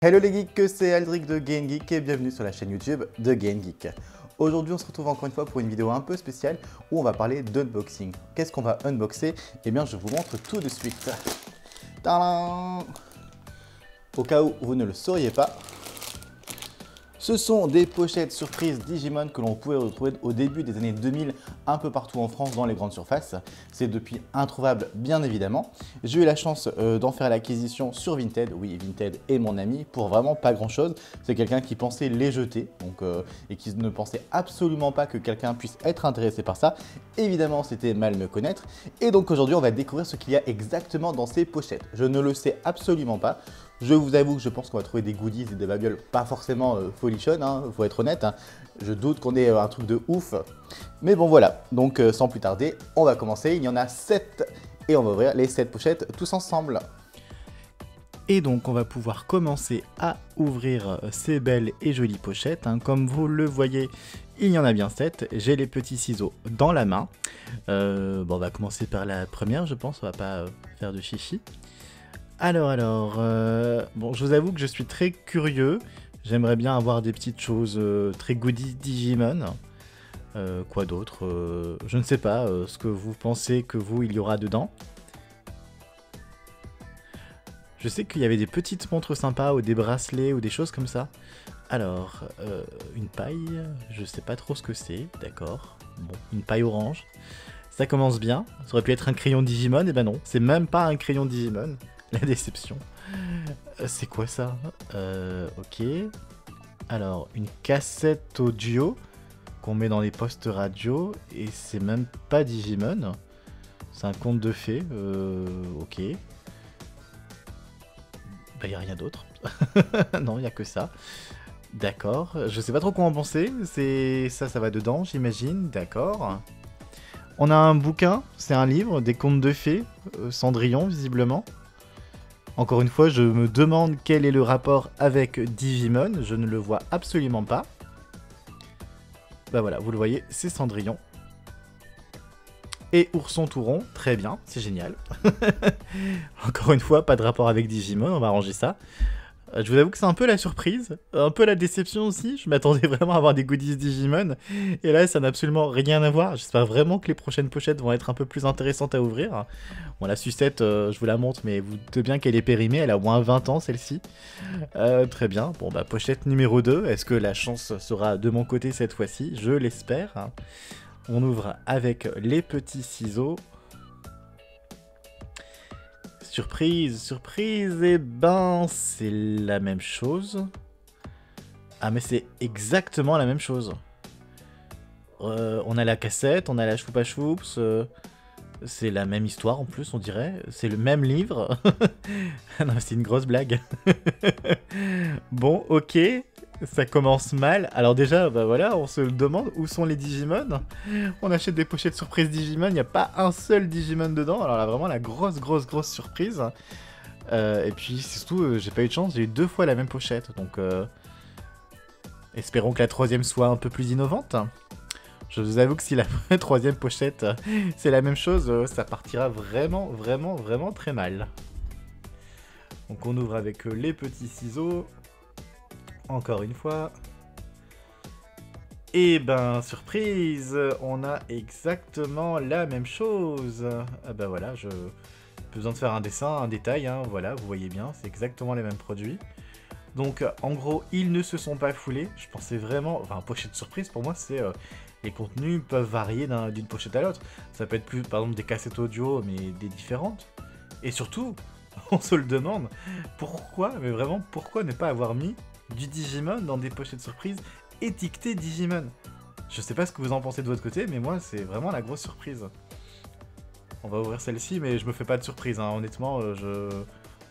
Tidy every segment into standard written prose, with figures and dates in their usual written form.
Hello les geeks, c'est Aldric de Game Geek et bienvenue sur la chaîne YouTube de Game Geek. Aujourd'hui on se retrouve encore une fois pour une vidéo un peu spéciale où on va parler d'unboxing. Qu'est-ce qu'on va unboxer? Eh bien je vous montre tout de suite. Tadam! Au cas où vous ne le sauriez pas, ce sont des pochettes surprises Digimon que l'on pouvait retrouver au début des années 2000 un peu partout en France dans les grandes surfaces. C'est depuis introuvable bien évidemment. J'ai eu la chance d'en faire l'acquisition sur Vinted. Oui, Vinted est mon ami pour vraiment pas grand chose. C'est quelqu'un qui pensait les jeter et qui ne pensait absolument pas que quelqu'un puisse être intéressé par ça. Évidemment, c'était mal me connaître. Et donc aujourd'hui, on va découvrir ce qu'il y a exactement dans ces pochettes. Je ne le sais absolument pas. Je vous avoue que je pense qu'on va trouver des goodies et des babioles pas forcément folichonnes, hein, faut être honnête. Hein. Je doute qu'on ait un truc de ouf. Mais bon voilà, donc sans plus tarder, on va commencer. Il y en a 7 et on va ouvrir les 7 pochettes tous ensemble. Et donc on va pouvoir commencer à ouvrir ces belles et jolies pochettes. Hein. Comme vous le voyez, il y en a bien 7. J'ai les petits ciseaux dans la main. Bon, on va commencer par la première, je pense. On va pas faire de chichi. Alors, bon, je vous avoue que je suis très curieux. J'aimerais bien avoir des petites choses très goodies Digimon. Quoi d'autre je ne sais pas ce que vous pensez que il y aura dedans. Je sais qu'il y avait des petites montres sympas ou des bracelets ou des choses comme ça. Alors, une paille, je sais pas trop ce que c'est, d'accord. Bon, une paille orange. Ça commence bien. Ça aurait pu être un crayon Digimon, et ben non, c'est même pas un crayon Digimon. La déception. C'est quoi ça? Ok. Alors, une cassette audio qu'on met dans les postes radio et c'est même pas Digimon. C'est un conte de fées. Ok. Bah, y a rien d'autre. Non, y a que ça. D'accord. Je sais pas trop quoi en penser. Ça va dedans, j'imagine. D'accord. On a un bouquin, c'est un livre, des contes de fées, Cendrillon, visiblement. Encore une fois, je me demande quel est le rapport avec Digimon, je ne le vois absolument pas. Bah voilà, vous le voyez, c'est Cendrillon. Et Ourson Touron, très bien, c'est génial. Encore une fois, pas de rapport avec Digimon, on va ranger ça. Je vous avoue que c'est un peu la surprise, un peu la déception aussi. Je m'attendais vraiment à avoir des goodies Digimon. Et là, ça n'a absolument rien à voir. J'espère vraiment que les prochaines pochettes vont être un peu plus intéressantes à ouvrir. Bon, la sucette, je vous la montre, mais vous doutez bien qu'elle est périmée. Elle a au moins 20 ans, celle-ci. Très bien. Bon, bah, pochette numéro 2. Est-ce que la chance sera de mon côté cette fois-ci? Je l'espère. On ouvre avec les petits ciseaux. Surprise, surprise, et ben c'est la même chose. Ah mais c'est exactement la même chose. On a la cassette, on a la choupa choups, c'est la même histoire en plus on dirait, c'est le même livre. Non c'est une grosse blague. Bon ok, ça commence mal. Alors déjà bah voilà, on se demande où sont les Digimon. On achète des pochettes surprise Digimon, il n'y a pas un seul Digimon dedans. Alors là vraiment la grosse surprise. Et puis surtout j'ai pas eu de chance, j'ai eu 2 fois la même pochette. Donc espérons que la troisième soit un peu plus innovante. Je vous avoue que si la troisième pochette c'est la même chose, ça partira vraiment très mal. Donc on ouvre avec les petits ciseaux. Encore une fois. Et ben, surprise, on a exactement la même chose. Ah ben voilà, je plus besoin de faire un dessin, un détail, hein, voilà, vous voyez bien, c'est exactement les mêmes produits. Donc en gros, ils ne se sont pas foulés. Je pensais vraiment, enfin, pochette surprise pour moi, c'est les contenus peuvent varier d'une pochette à l'autre. Ça peut être plus, par exemple, des cassettes audio, mais des différentes. Et surtout, on se le demande, pourquoi, mais vraiment, pourquoi ne pas avoir mis du Digimon dans des pochettes surprises étiquetées Digimon? Je sais pas ce que vous en pensez de votre côté, mais moi, c'est vraiment la grosse surprise. On va ouvrir celle-ci, mais je me fais pas de surprise, hein. Honnêtement, Bon,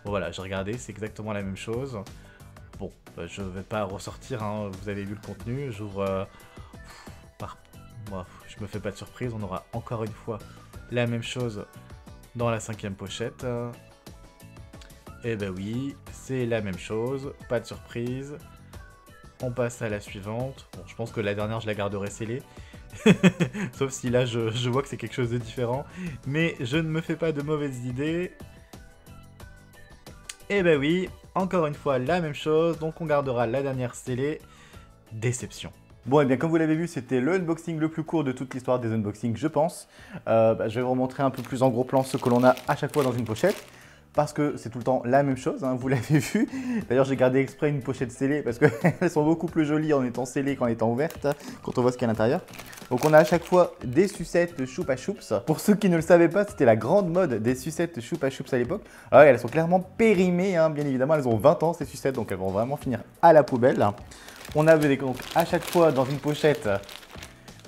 voilà, j'ai regardé, c'est exactement la même chose. Bon, bah, je vais pas ressortir, hein. Vous avez vu le contenu, j'ouvre... Moi, je me fais pas de surprise, on aura encore une fois la même chose dans la 5e pochette. Et ben oui, c'est la même chose, pas de surprise. On passe à la suivante. Bon, je pense que la dernière, je la garderai scellée. Sauf si là, je vois que c'est quelque chose de différent. Mais je ne me fais pas de mauvaises idées. Et ben oui, encore une fois la même chose, donc on gardera la dernière scellée, déception. Bon, et bien comme vous l'avez vu, c'était le unboxing le plus court de toute l'histoire des unboxings, je pense. Je vais vous remontrer un peu plus en gros plan ce que l'on a à chaque fois dans une pochette. Parce que c'est tout le temps la même chose, hein, vous l'avez vu. D'ailleurs, j'ai gardé exprès une pochette scellée parce qu'elles sont beaucoup plus jolies en étant scellées qu'en étant ouvertes, quand on voit ce qu'il y a à l'intérieur. Donc on a à chaque fois des sucettes Choupa Choups. Pour ceux qui ne le savaient pas, c'était la grande mode des sucettes Choupa Choups à l'époque. Ah ouais, elles sont clairement périmées, hein, bien évidemment, elles ont 20 ans ces sucettes, donc elles vont vraiment finir à la poubelle. On avait donc à chaque fois dans une pochette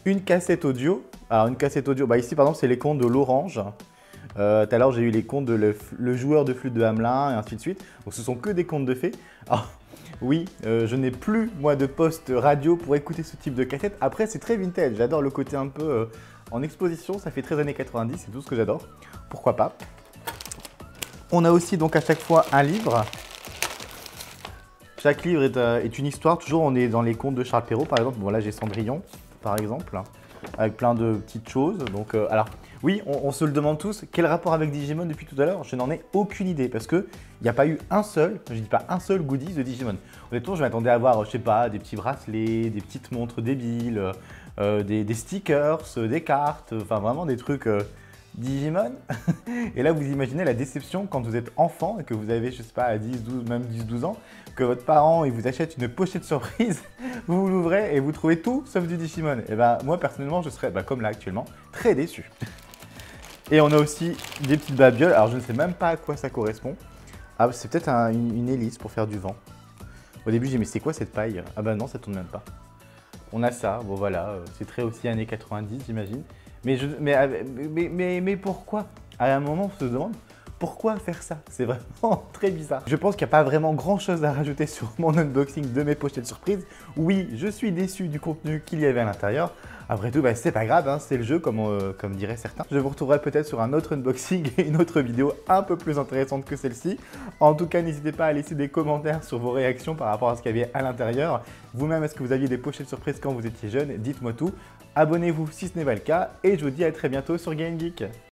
une cassette audio. Alors une cassette audio, bah ici par exemple c'est les contes de l'Orange. Tout à l'heure, j'ai eu les contes de le joueur de flûte de Hamelin et ainsi de suite. Donc, ce sont que des contes de fées. Alors, oui, je n'ai plus, moi, de poste radio pour écouter ce type de cassette. Après, c'est très vintage. J'adore le côté un peu en exposition. Ça fait très années 90, c'est tout ce que j'adore. Pourquoi pas. On a aussi donc à chaque fois un livre. Chaque livre est une histoire. Toujours, on est dans les contes de Charles Perrault, par exemple. Bon, là, j'ai Cendrillon, par exemple, avec plein de petites choses. Donc, alors... Oui, on se le demande tous, quel rapport avec Digimon depuis tout à l'heure? Je n'en ai aucune idée parce qu'il n'y a pas eu un seul, je dis pas un seul goodies de Digimon. Honnêtement, je m'attendais à avoir, je sais pas, des petits bracelets, des petites montres débiles, des stickers, des cartes, enfin vraiment des trucs Digimon. Et là, vous imaginez la déception quand vous êtes enfant et que vous avez, je sais pas, à 10, 12, même 10, 12 ans, que votre parent il vous achète une pochette surprise, vous l'ouvrez et vous trouvez tout sauf du Digimon. Et ben moi, personnellement, je serais, comme là actuellement, très déçu. Et on a aussi des petites babioles. Alors, je ne sais même pas à quoi ça correspond. Ah, c'est peut-être une hélice pour faire du vent. Au début, j'ai dit, mais c'est quoi cette paille? Ah bah non, ça tourne même pas. On a ça, bon voilà, c'est très aussi années 90, j'imagine. Mais pourquoi? À un moment, on se demande, pourquoi faire ça? C'est vraiment très bizarre. Je pense qu'il n'y a pas vraiment grand chose à rajouter sur mon unboxing de mes pochettes surprises. Oui, je suis déçu du contenu qu'il y avait à l'intérieur. Après tout, c'est pas grave, hein, c'est le jeu comme diraient certains. Je vous retrouverai peut-être sur un autre unboxing et une autre vidéo un peu plus intéressante que celle-ci. En tout cas, n'hésitez pas à laisser des commentaires sur vos réactions par rapport à ce qu'il y avait à l'intérieur. Vous-même, est-ce que vous aviez des pochettes surprises quand vous étiez jeune? Dites-moi tout. Abonnez-vous si ce n'est pas le cas et je vous dis à très bientôt sur GameGeek.